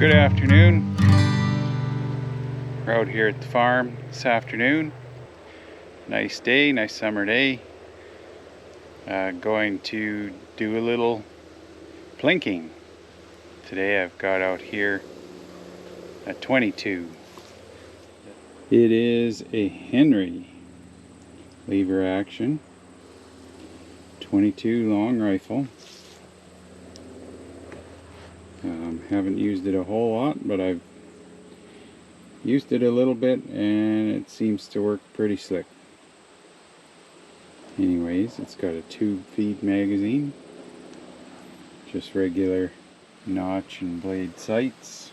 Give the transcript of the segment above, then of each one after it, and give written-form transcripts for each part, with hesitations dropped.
Good afternoon. We're out here at the farm this afternoon. Nice day, nice summer day. Going to do a little plinking. Today I've got out here a 22. It is a Henry lever action 22 long rifle. Haven't used it a whole lot, but I've used it a little bit and it seems to work pretty slick. Anyways, it's got a tube feed magazine, just regular notch and blade sights.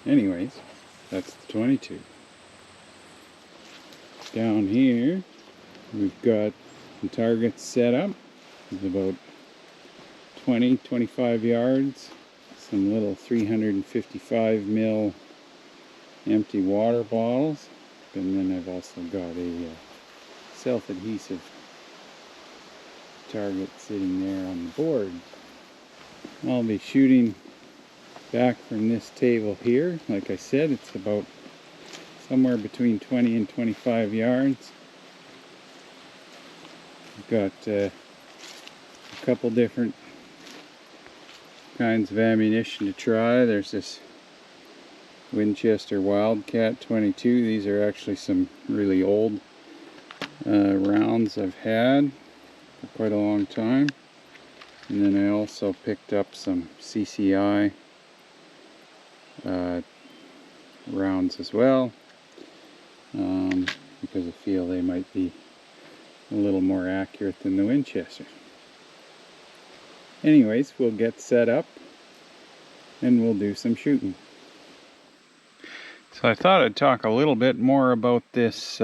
Anyways, that's the 22. Down here we've got the targets set up. It's about 20-25 yards. Some little 355 ml empty water bottles, and then I've also got a self-adhesive target sitting there on the board. I'll be shooting back from this table here. Like I said, it's about somewhere between 20 and 25 yards. I've got a couple different kinds of ammunition to try. There's this Winchester Wildcat 22. These are actually some really old rounds I've had for quite a long time. And then I also picked up some CCI rounds as well, because I feel they might be a little more accurate than the Winchester. Anyways, we'll get set up and we'll do some shooting. So I thought I'd talk a little bit more about this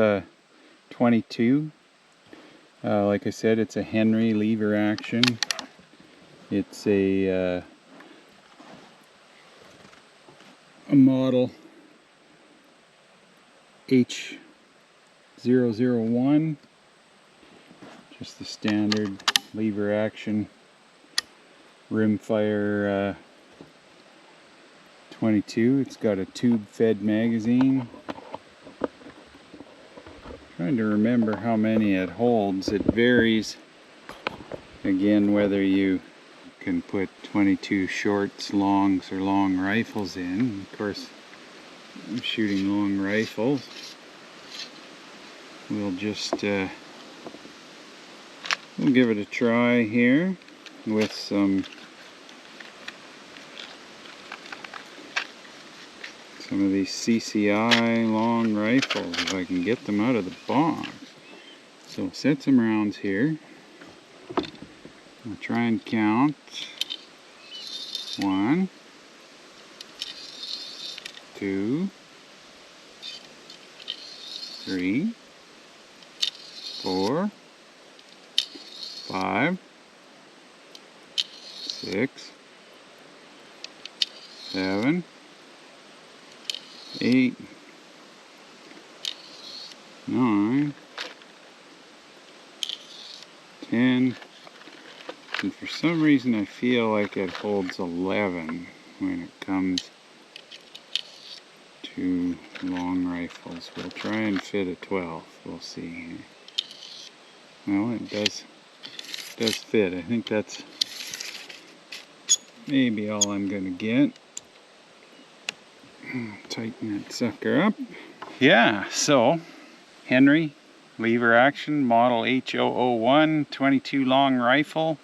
22. Like I said, it's a Henry lever action. It's a model H001. Just the standard lever action rimfire 22. It's got a tube fed magazine. Trying to remember how many it holds. It varies again whether you can put 22 shorts, longs, or long rifles in. Of course, I'm shooting long rifles. We'll just we'll give it a try here with some of these CCI long rifles, if I can get them out of the box. So we'll set some rounds here. I'll try and count. 1, 2, 3, 4, 5, 6, 7, 8, 9, 10, and for some reason I feel like it holds 11 when it comes to long rifles. We'll try and fit a 12. We'll see. Well, it does fit. I think that's maybe all I'm gonna get. Tighten that sucker up. Yeah, so Henry lever action model H001 22 long rifle,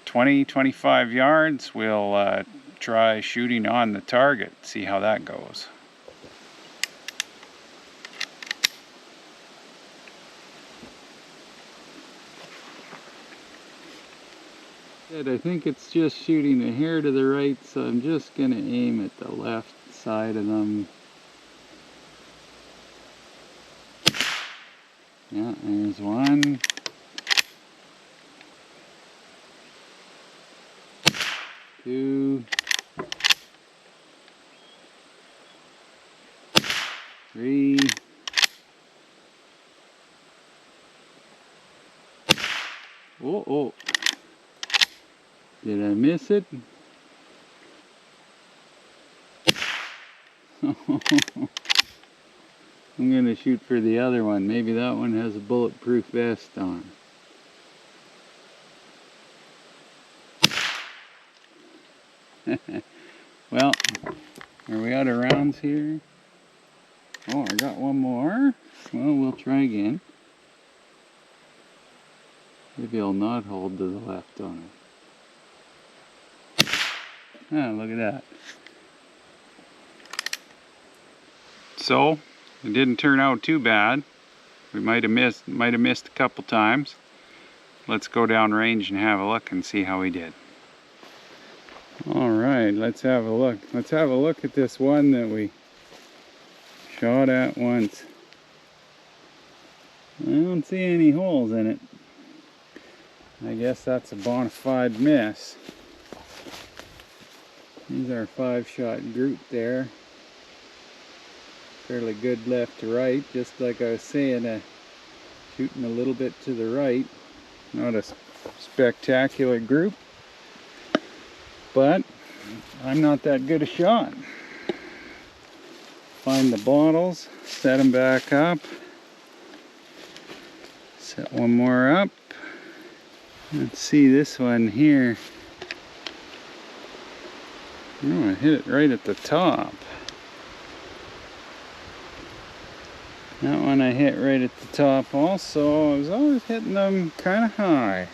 20-25 yards. We'll try shooting on the target, see how that goes. I think it's just shooting a hair to the right, so I'm just going to aim at the left side of them. Yeah, there's one. 2. 3. Oh. Did I miss it? I'm going to shoot for the other one. Maybe that one has a bulletproof vest on. Well, are we out of rounds here? Oh, I got one more. Well, we'll try again. Maybe I'll not hold to the left on it. Ah, look at that. So, it didn't turn out too bad. We might have missed a couple times. Let's go down range and have a look and see how we did. All right, let's have a look. Let's have a look at this one that we shot at once. I don't see any holes in it. I guess that's a bona fide miss. These are a 5-shot group there. Fairly good left to right, just like I was saying, shooting a little bit to the right. Not a spectacular group, but I'm not that good a shot. Find the bottles, set them back up, set one more up. Let's see this one here. Oh, I hit it right at the top. That one I hit right at the top also. I was always hitting them kind of high.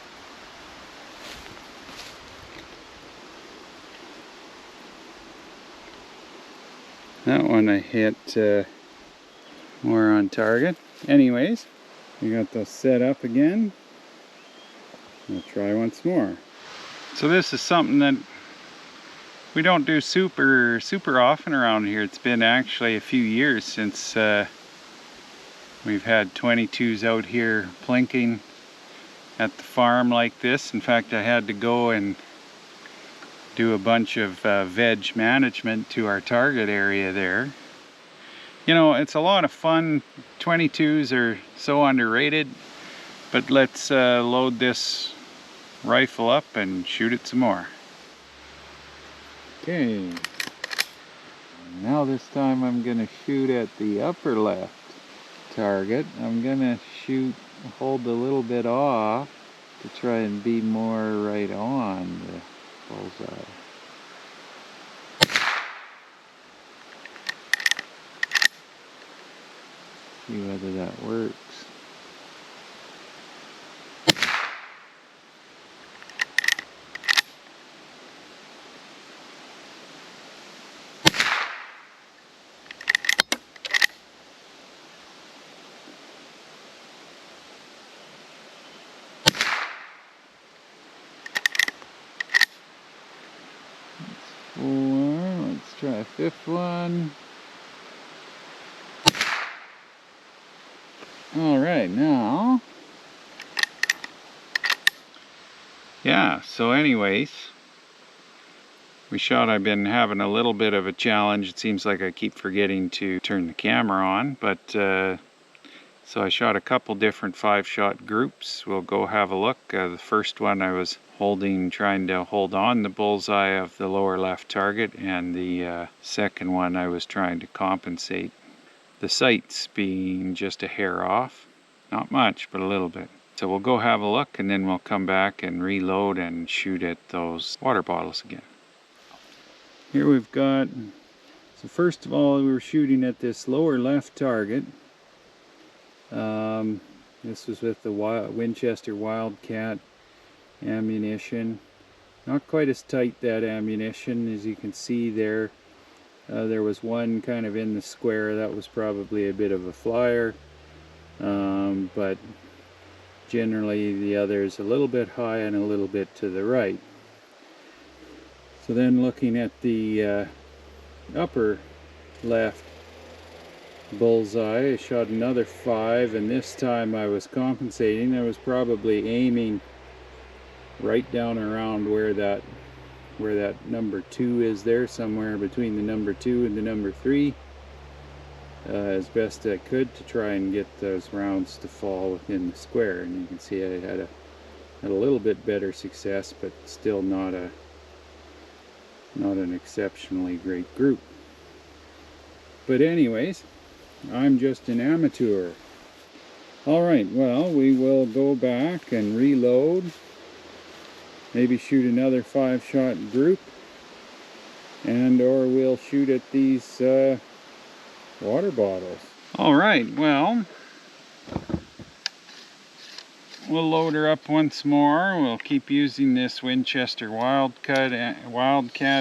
That one I hit more on target. Anyways, we got those set up again. We'll try once more. So this is something that we don't do super often around here. It's been actually a few years since we've had 22s out here plinking at the farm like this. In fact, I had to go and do a bunch of veg management to our target area there. You know, it's a lot of fun. 22s are so underrated, but let's load this rifle up and shoot it some more. Okay, now this time I'm gonna shoot at the upper left target. I'm gonna hold a little bit off to try and be more right on the bullseye. See whether that works. Let's try a 5th one. All right, now. Yeah, so anyways, I've been having a little bit of a challenge. It seems like I keep forgetting to turn the camera on, but so I shot a couple different 5-shot groups. We'll go have a look. The first one I was trying to hold on the bullseye of the lower left target, and the second one I was trying to compensate the sights being just a hair off. Not much, but a little bit. So we'll go have a look, and then we'll come back and reload and shoot at those water bottles again. Here we've got, so first of all, we were shooting at this lower left target. This was with the Winchester Wildcat ammunition. Not quite as tight, that ammunition, as you can see there. There was one kind of in the square that was probably a bit of a flyer, but generally the other's a little bit high and a little bit to the right. So then looking at the upper left bullseye, I shot another 5, and this time I was compensating. I was probably aiming right down around where that number 2 is there, somewhere between the number 2 and the number 3, as best I could to try and get those rounds to fall within the square. And you can see I had a Had a little bit better success, but still not an exceptionally great group. But anyways, I'm just an amateur. Alright, well, we will go back and reload. Maybe shoot another 5-shot group. And or we'll shoot at these water bottles. Alright, well, we'll load her up once more. We'll keep using this Winchester Wildcat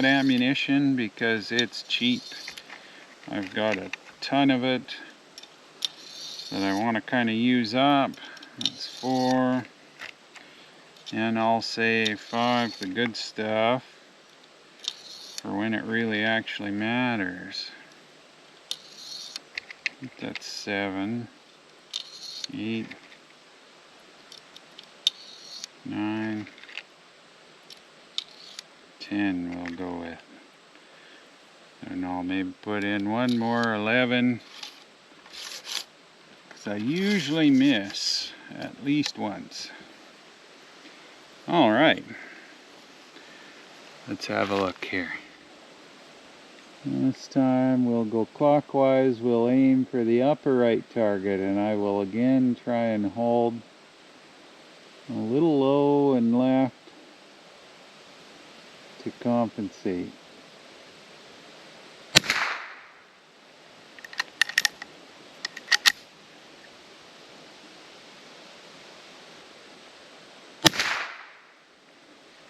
ammunition because it's cheap. I've got a ton of it that I want to kind of use up. That's 4. And I'll save 5, the good stuff, for when it really actually matters. That's 7, 8, 9, 10 we'll go with. And I'll maybe put in one more, 11. Because I usually miss at least once. Alright. Let's have a look here. This time we'll go clockwise. We'll aim for the upper right target, and I will again try and hold a little low and left to compensate.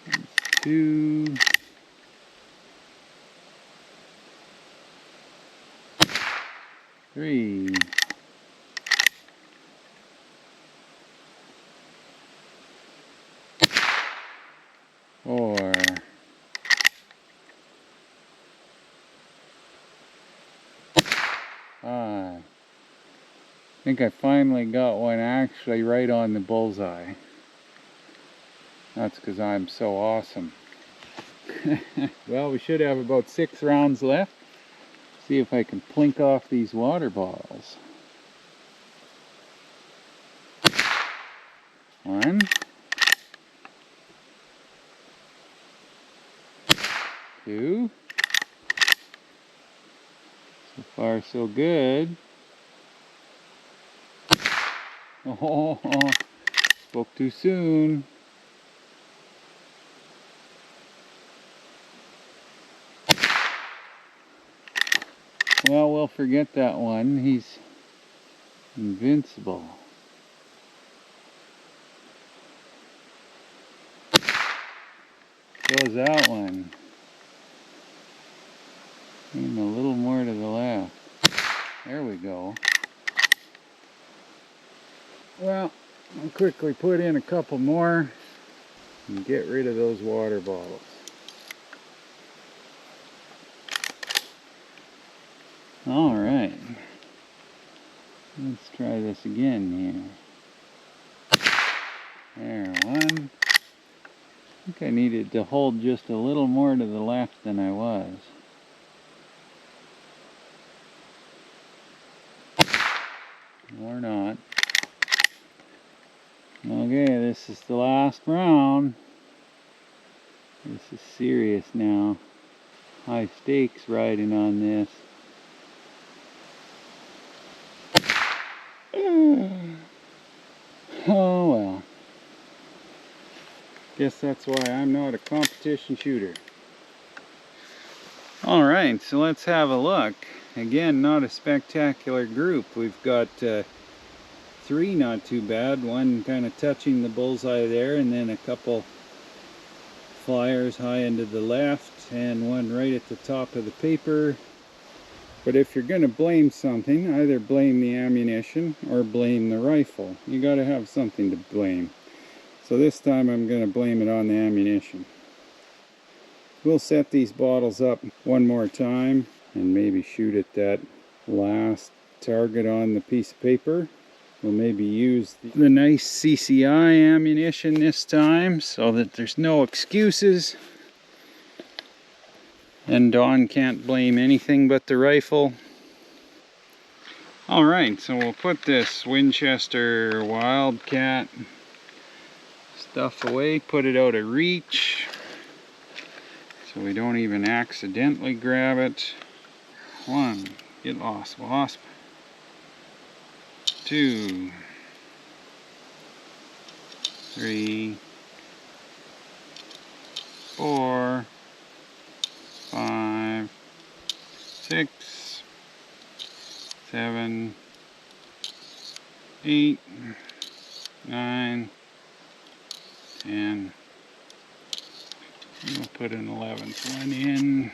That's 2. 3. 4. 5. I think I finally got one actually right on the bullseye. That's because I'm so awesome. Well, we should have about 6 rounds left. See if I can plink off these water bottles. 1. 2. So far so good. Oh, spoke too soon. Well, we'll forget that one. He's invincible. Goes that one. And a little more to the left. There we go. Well, I'll quickly put in a couple more and get rid of those water bottles. Alright. Let's try this again here. There, 1. I think I needed to hold just a little more to the left than I was. Or not. Okay, this is the last round. This is serious now. High stakes riding on this. Oh well. Guess that's why I'm not a competition shooter. Alright, so let's have a look. Again, not a spectacular group. We've got 3 not too bad. 1 kind of touching the bullseye there, and then a couple flyers high into the left, and 1 right at the top of the paper. But if you're going to blame something, either blame the ammunition or blame the rifle. You got to have something to blame. So this time I'm going to blame it on the ammunition. We'll set these bottles up one more time and maybe shoot at that last target on the piece of paper. We'll maybe use the nice CCI ammunition this time so that there's no excuses. And Don can't blame anything but the rifle. Alright, so we'll put this Winchester Wildcat stuff away, put it out of reach so we don't even accidentally grab it. 1, get lost, wasp. 2, 3, 4, 5, 6, 7, 8, 9, 10. We'll put an 11th one in.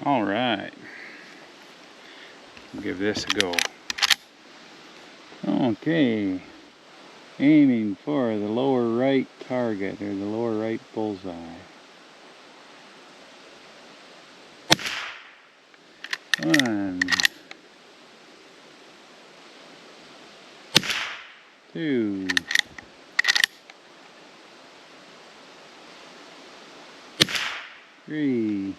All right. We'll give this a go. Okay. Aiming for the lower right target, or the lower right bullseye. 1, 2, 3,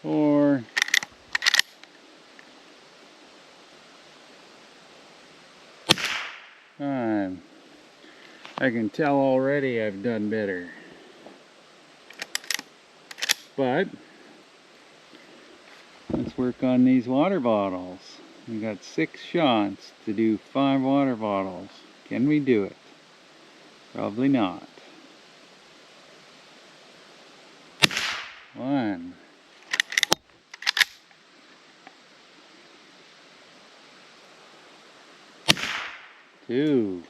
4, 5. I can tell already I've done better. But let's work on these water bottles. We got 6 shots to do 5 water bottles. Can we do it? Probably not. 1, 2,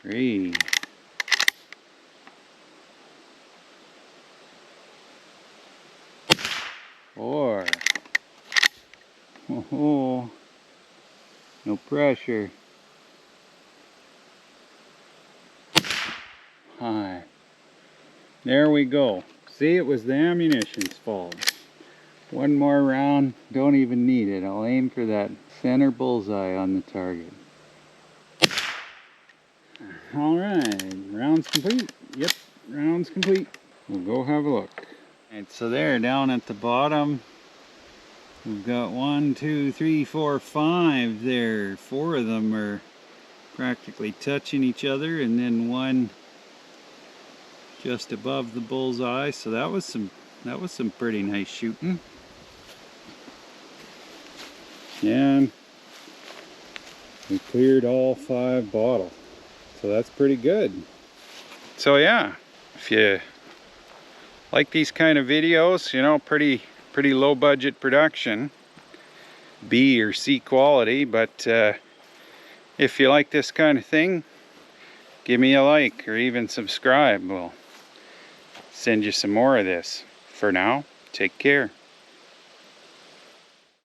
3, 4. Oh, no pressure. 5. There we go. See, it was the ammunition's fault. One more round, don't even need it. I'll aim for that center bullseye on the target. Alright, round's complete. Yep, round's complete. We'll go have a look. Alright, so there, down at the bottom, we've got 1, 2, 3, 4, 5 there. 4 of them are practically touching each other, and then one just above the bullseye. So that was some pretty nice shooting. And we cleared all 5 bottles. So that's pretty good. So yeah, if you like these kind of videos, you know, pretty low budget production, B or C quality, but if you like this kind of thing, give me a like or even subscribe. We'll send you some more of this. For now, take care.